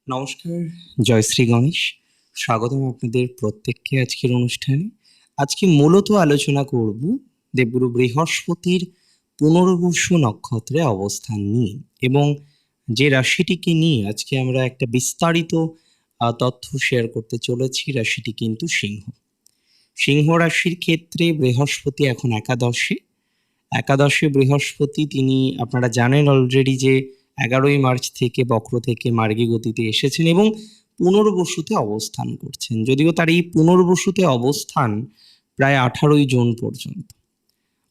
নমস্কার, জয়শ্রী গণেশ। স্বাগতম আপনাদের প্রত্যেককে আজকের অনুষ্ঠানে। আজকে মূলত আলোচনা করব দেবগুরু বৃহস্পতির পুনর্বসু নক্ষত্রে অবস্থান নিয়ে, এবং যে রাশিটিকে নিয়ে আজকে আমরা একটা বিস্তারিত তথ্য শেয়ার করতে চলেছি। রাশিটি কিন্তু সিংহ। সিংহ রাশির ক্ষেত্রে বৃহস্পতি এখন একাদশে বৃহস্পতি তিনি, আপনারা জানেন অলরেডি যে 11ই মার্চ থেকে বক্র থেকে মার্গী গতিতে এসেছেন এবং পুনর্বসুতে অবস্থান করছেন। যদিও তার এই পুনর্বসুতে অবস্থান প্রায় 18ই জুন পর্যন্ত,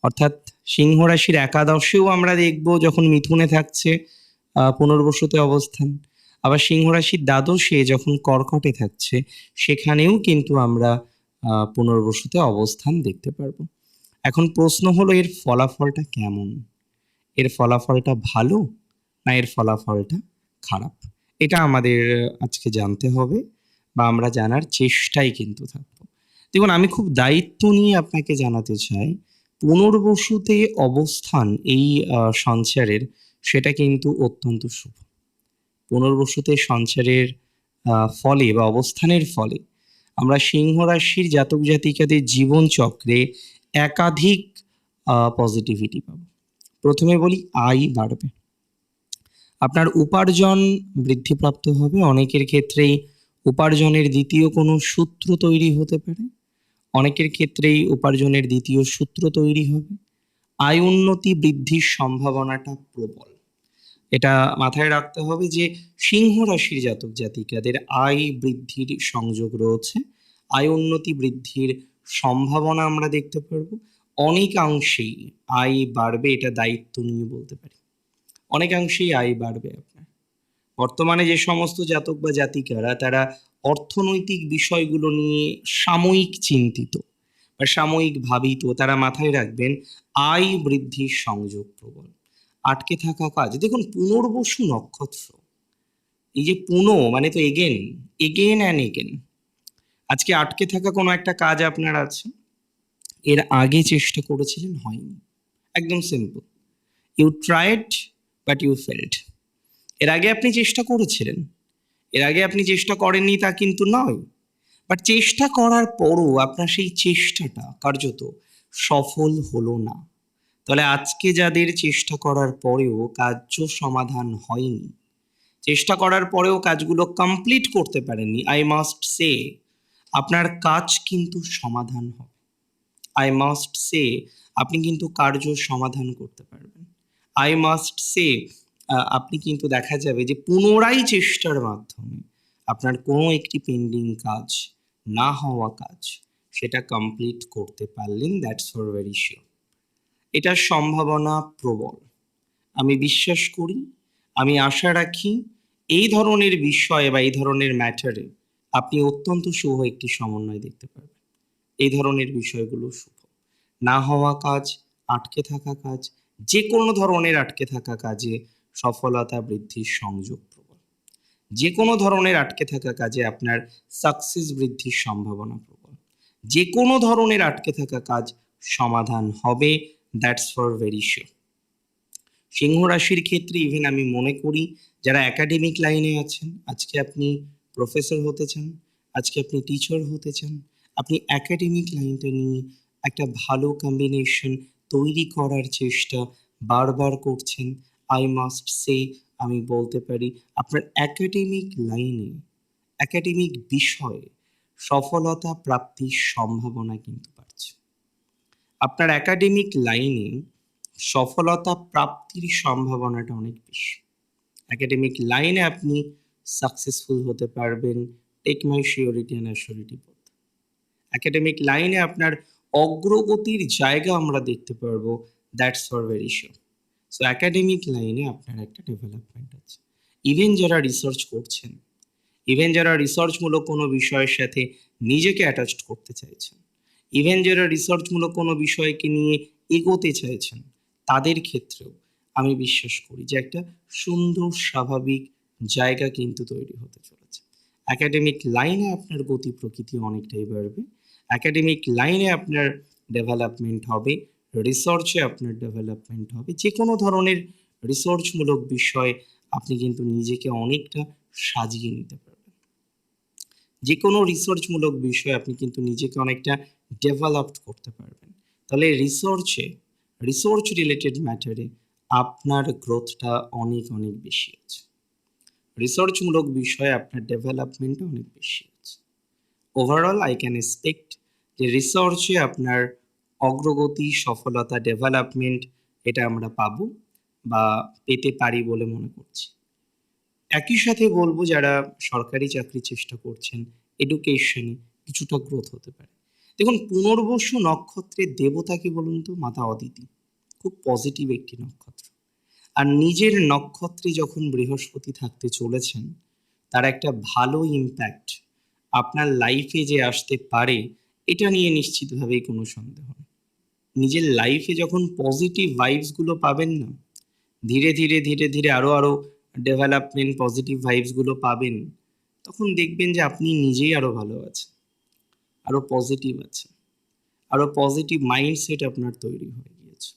অর্থাৎ সিংহ রাশির একাদশেও আমরা দেখব যখন মিথুনে থাকছে পুনর্বসুতে অবস্থান, আবার সিংহ রাশির দ্বাদশে যখন কর্কটে থাকছে সেখানেও কিন্তু আমরা পুনর্বসুতে অবস্থান দেখতে পারবো। এখন প্রশ্ন হলো, এর ফলাফলটা কেমন? এর ফলাফলটা ভালো না এর ফলাফলটা খারাপ? এটা আমাদের আজকে জানতে হবে, বা আমরা জানার চেষ্টাই কিন্তু থাকবো। দেখুন, আমি খুব দায়িত্ব নিয়ে আপনাকে জানাতে চাই, পুনর্বসুতে অবস্থান এই সঞ্চারের, সেটা কিন্তু অত্যন্ত শুভ। পুনর্বসুতে সঞ্চারের ফলে বা অবস্থানের ফলে আমরা সিংহ রাশির জাতক জাতিকাদের জীবন চক্রে একাধিক পজিটিভিটি পাব। প্রথমে বলি, আয় বাড়বে, আপনার উপার্জন বৃদ্ধিপ্রাপ্ত হবে। অনেকের ক্ষেত্রেই উপার্জনের দ্বিতীয় কোনো সূত্র তৈরি হতে পারে, অনেকের ক্ষেত্রেই উপার্জনের দ্বিতীয় সূত্র তৈরি হবে। আয় উন্নতি বৃদ্ধির সম্ভাবনাটা প্রবল। এটা মাথায় রাখতে হবে যে সিংহ রাশির জাতক জাতিকাদের আয় বৃদ্ধির সংযোগ রয়েছে, আয় উন্নতি বৃদ্ধির সম্ভাবনা আমরা দেখতে পারবো। অনেকাংশেই আয় বাড়বে, এটা দায়িত্ব নিয়ে বলতে পারি। অনেকাংশেই আয় বাড়বে আপনার। বর্তমানে যে সমস্ত জাতক বা জাতিকারা তারা অর্থনৈতিক বিষয়গুলো নিয়ে সাময়িক চিন্তিত বা সাময়িক ভাবিত, তারা মাথায় রাখবেন আয় বৃদ্ধির সংযোগ প্রবল। আটকে থাকা কাজ, দেখুন পুনর্বসু নক্ষত্র, এই যে মানে তো এগেন অ্যান্ড এগেন। আজকে আটকে থাকা কোনো একটা কাজ আপনার আছে, এর আগে চেষ্টা করেছিলেন, হয়নি। একদম simple, you tried but you failed. এর আগে আপনি চেষ্টা করেছিলেন, এর আগে আপনি চেষ্টা করেননি তা কিন্তু নয়, বাট চেষ্টা করার পরও আপনার সেই চেষ্টাটা কার্যত সফল হলো না। তাহলে আজকে যাদের চেষ্টা করার পরেও কার্য সমাধান হয়নি, চেষ্টা করার পরেও কাজগুলো কমপ্লিট করতে পারেননি, আই মাস্ট সে আপনার কাজ কিন্তু সমাধান হবে। আই মাস্ট সে আপনি কিন্তু কার্য সমাধান করতে পারবেন। আই মাস্ট সে আপনি কিন্তু দেখা যাবে যে পুনরায় চেষ্টার মাধ্যমে আপনার কোনো একটি পেন্ডিং কাজ, না হওয়া কাজ, সেটা কমপ্লিট করতে পারলেন। That's for very sure. এটার সম্ভাবনা প্রবল। আমি বিশ্বাস করি, আমি আশা রাখি, এই ধরনের বিষয়ে বা এই ধরনের ম্যাটারে আপনি অত্যন্ত শুভ একটি সমন্বয় দেখতে পারবেন। এই ধরনের বিষয়গুলো শুভ। না হওয়া কাজ, আটকে থাকা কাজ, যে কোনো ধরনের আটকে থাকা কাজে সফলতা বৃদ্ধির সংযোগ প্রবল। যে কোনো ধরনের আটকে থাকা কাজে আপনার সাকসেস বৃদ্ধির সম্ভাবনা প্রবল। যে কোনো ধরনের আটকে থাকা কাজ সমাধান হবে। That's for very sure. সিংহ রাশির ক্ষেত্রে ইভেন আমি মনে করি, যারা একাডেমিক লাইনে আছেন, আজকে আপনি প্রফেসর হতে চান, আজকে আপনি টিচার হতে চান, আপনি একাডেমিক লাইনটা নিয়ে একটা ভালো কম্বিনেশন তৈরি করার চেষ্টা বারবার করছেন, আই মাস্ট সে আমি বলতে পারি আপনার একাডেমিক লাইনে, একাডেমিক বিষয়ে সফলতা প্রাপ্তির সম্ভাবনা কিন্তু বাড়ছে। আপনার একাডেমিক লাইনে সফলতা প্রাপ্তির সম্ভাবনাটা অনেক বেশি। একাডেমিক লাইনে আপনি সাকসেসফুল হতে পারবেন, take my surety and assurity both. Academic লাইনে আপনার অগ্রগতির জায়গা আমরা দেখতে পারবো। That's for very sure. So academic লাইনে আপনার একটা ডেভেলপমেন্ট আছে। ইভেন যারা রিসার্চ করছেন, ইভেন যারা রিসার্চমূলক কোনো বিষয়ের সাথে নিজেকে অ্যাটাচড করতে চাইছেন, ইভেন যারা রিসার্চমূলক কোনো বিষয়কে নিয়ে এগোতে চাইছেন, তাদের ক্ষেত্রেও আমি বিশ্বাস করি যে একটা সুন্দর স্বাভাবিক জায়গা কিন্তু তৈরি হতে চলেছে। একাডেমিক লাইনে আপনার গতি প্রকৃতি অনেকটাই বাড়বে। একাডেমিক লাইনে আপনার ডেভেলপমেন্ট হবে, রিসার্চে আপনার ডেভেলপমেন্ট হবে। যে কোনো ধরনের রিসার্চমূলক বিষয় আপনি কিন্তু নিজেকে অনেকটা সাজিয়ে নিতে পারবেন। যে কোনো রিসার্চমূলক বিষয়ে আপনি কিন্তু নিজেকে অনেকটা ডেভেলপড করতে পারবেন। তাহলে রিসার্চ রিলেটেড ম্যাটারে আপনার গ্রোথটা অনেক, অনেক বেশি আছে। রিসার্চমূলক বিষয়ে আপনার ডেভেলপমেন্টটা অনেক বেশি আছে। ওভারঅল আই ক্যান এক্সপেক্ট যে রিসার্চে আপনার অগ্রগতি, সফলতা, ডেভেলপমেন্ট এটা আমরা পাবো বা পেতে পারি বলে মনে করছি। একই সাথে বলব যারা সরকারি চাকরির চেষ্টা করছেন, এডুকেশনে কিছুটা গ্রোথ হতে পারে। দেখুন পুনর্বসু নক্ষত্রের দেবতা কে বলুন তো? মাতা অদিতি। খুব পজিটিভ একটি নক্ষত্র। আর নিজের নক্ষত্রে যখন বৃহস্পতি থাকতে চলেছেন, তার একটা ভালো ইমপ্যাক্ট আপনার লাইফে যে আসতে পারে, এটা নিয়ে নিশ্চিতভাবেই কোনো সন্দেহ নেই। নিজের লাইফে যখন পজিটিভ ভাইবস গুলো পাবেন না, ধীরে, ধীরে, ধীরে, ধীরে আরো ডেভেলপমেন্ট পজিটিভ ভাইবস গুলো পাবেন, তখন দেখবেন যে আপনি নিজেই আরো ভালো আছেন, আরো পজিটিভ আছেন, আরো পজিটিভ মাইন্ডসেট আপনার তৈরি হয়ে গিয়েছে।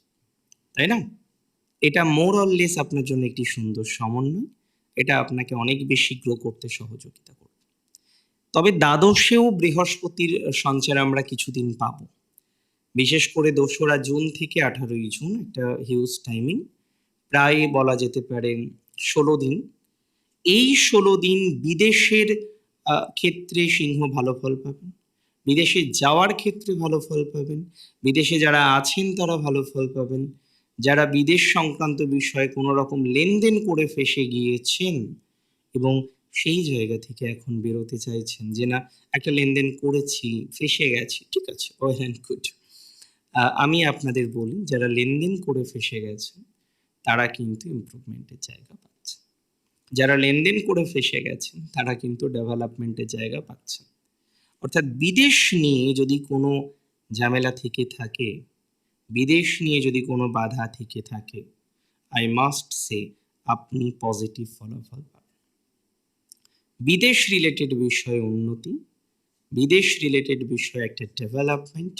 তাই না? এটা মোর অর লেস আপনার জন্য একটি সুন্দর সমন্বয়। এটা আপনাকে অনেক বেশি গ্রো করতে সহযোগিতা করবে। তবে দ্বাদশেও বৃহস্পতির সঞ্চার আমরা কিছুদিন পাবো। বিশেষ করে ২রা জুন থেকে ১৮ই জুন একটা হিউজ টাইমিং। প্রায় বলা যেতে পারে ১৬ দিন। এই ১৬ দিন বিদেশের ক্ষেত্রে সিংহ ভালো ফল পাবেন। বিদেশে যাওয়ার ক্ষেত্রে ভালো ফল পাবেন। বিদেশে যারা আছেন তারা ভালো ফল পাবেন। যারা বিদেশ সংক্রান্ত বিষয়ে কোনো রকম লেনদেন করে ফেঁসে গিয়েছেন এবং সেই জায়গা থেকে এখন বেরোতে চাইছেন যে না একটা লেনদেন করেছি, ফেঁসে গেছি। ঠিক আছে, ওয়েল অ্যান্ড গুড। আমি আপনাদের বলি যারা লেনদেন করে ফেঁসে গেছেন তারা কিন্তু ইমপ্রুভমেন্টের জায়গা পাচ্ছেন। যারা লেনদেন করে ফেঁসে গেছেন তারা কিন্তু ডেভেলপমেন্টের জায়গা পাচ্ছেন। অর্থাৎ বিদেশ নিয়ে যদি কোনো ঝামেলা থেকে থাকে, বিদেশ নিয়ে যদি কোনো বাধা থেকে থাকে, আই মাস্ট সে আপনি পজিটিভ ফলাফল পাবেন। বিদেশ রিলেটেড বিষয়ে উন্নতি, বিদেশ রিলেটেড বিষয়ে একটা ডেভেলপমেন্ট,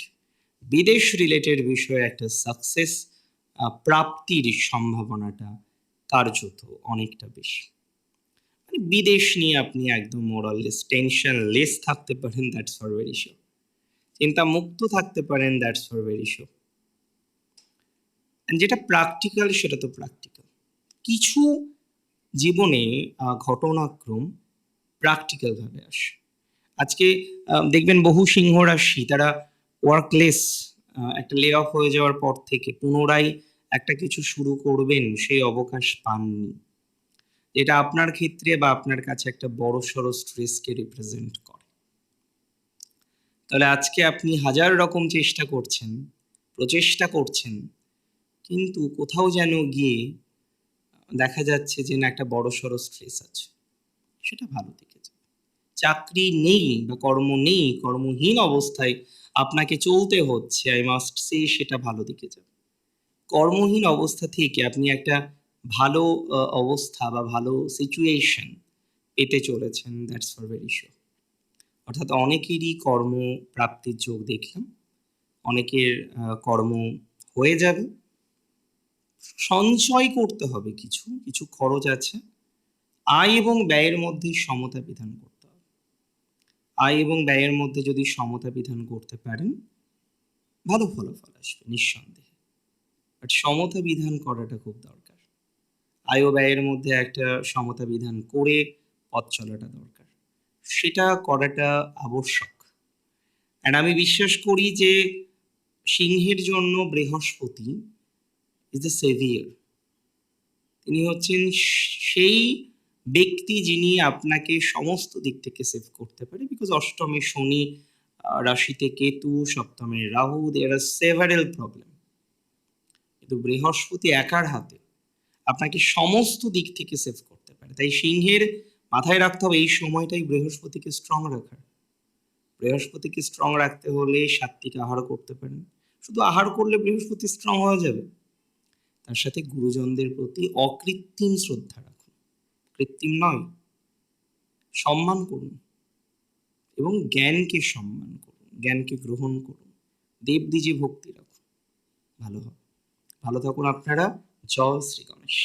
বিদেশ রিলেটেড বিষয়ে একটা সাকসেস প্রাপ্তির সম্ভাবনাটা কার্যত অনেকটা বেশি। মানে বিদেশ নিয়ে আপনি একদম মোরাললেস, টেনশনলেস থাকতে পারেন, দ্যাটস ফর ভেরি শিওর। চিন্তা মুক্ত থাকতে পারেন, দ্যাটস ফর ভেরি শিওর। যেটা প্র্যাকটিক্যাল সেটা তো প্র্যাকটিক্যাল। কিছু জীবনে ঘটনাক্রম প্র্যাকটিক্যাল ভাবে আসে। আজকে দেখবেন বহু সিংহ রাশি তারা ওয়ার্কলেস, একটা লে অফ হয়ে যাওয়ার পর থেকে পুনরায় একটা কিছু শুরু করবেন সেই অবকাশ পাননি। এটা আপনার ক্ষেত্রে বা আপনার কাছে একটা বড়সড় স্ট্রেসকে রিপ্রেজেন্ট করে। তাহলে আজকে আপনি হাজার রকম চেষ্টা করছেন, প্রচেষ্টা করছেন, কিন্তু কোথাও যেন গিয়ে দেখা যাচ্ছে যে না একটা বড়সড় স্ট্রেস আছে। সেটা ভালো দিকে যাবে। চাকরি নেই বা কর্ম নেই, কর্মহীন অবস্থায় আপনাকে চলতে হচ্ছে, আই মাস্ট সে সেটা ভালো দিকে যাবে। কর্মহীন অবস্থা থেকে আপনি একটা ভালো অবস্থা বা ভালো সিচুয়েশন পেতে চলেছেন, দ্যাটস ফর ভেরি শিওর। অর্থাৎ অনেকেরই কর্মপ্রাপ্তির যোগ দেখলাম। অনেকের কর্ম হয়ে যাবে। সঞ্চয় করতে হবে কিছু, কিছু খরচ আছে। আয় এবং ব্যয়ের মধ্যে সমতা বিধান করতে হবে। আয় এবং ব্যয়ের মধ্যে যদি সমতা বিধান করতে পারেন, ভালো ফলাফল আসবে নিঃসন্দেহে। বাট সমতা বিধান করাটা খুব দরকার। আয় ও ব্যয়ের মধ্যে একটা সমতা বিধান করে পথ চলাটা দরকার। সেটা করাটা আবশ্যক। অ্যান্ড আমি বিশ্বাস করি যে সিংহের জন্য বৃহস্পতি ইজ দ্য সেভিয়ার। তিনি হচ্ছেন সেই ব্যক্তি যিনি আপনাকে সমস্ত দিক থেকে সেভ করতে পারে। বিকজ অষ্টমে শনি, রাশিতে কেতু, সপ্তমে রাহু, দেয়ার আর সেভারেল প্রবলেম। কিন্তু বৃহস্পতি একার হাতে আপনাকে সমস্ত দিক থেকে সেভ করতে পারে। তাই সিংহের মাথায় রাখতে হবে এই সময়টাই বৃহস্পতিকে স্ট্রং রাখার। বৃহস্পতিকে স্ট্রং রাখতে হলে সাত্ত্বিক আহার করতে পারেন। শুধু আহার করলে বৃহস্পতি স্ট্রং হয়ে যাবে? তার সাথে গুরুজনদের প্রতি অকৃত্রিম শ্রদ্ধা রাখুন। কৃত্রিম নয়, সম্মান করুন এবং জ্ঞানকে সম্মান করুন, জ্ঞানকে গ্রহণ করুন, দেবদ্বিজে ভক্তি রাখুন। ভালো হবে। ভালো থাকুন আপনারা। জয় শ্রী গণেশ।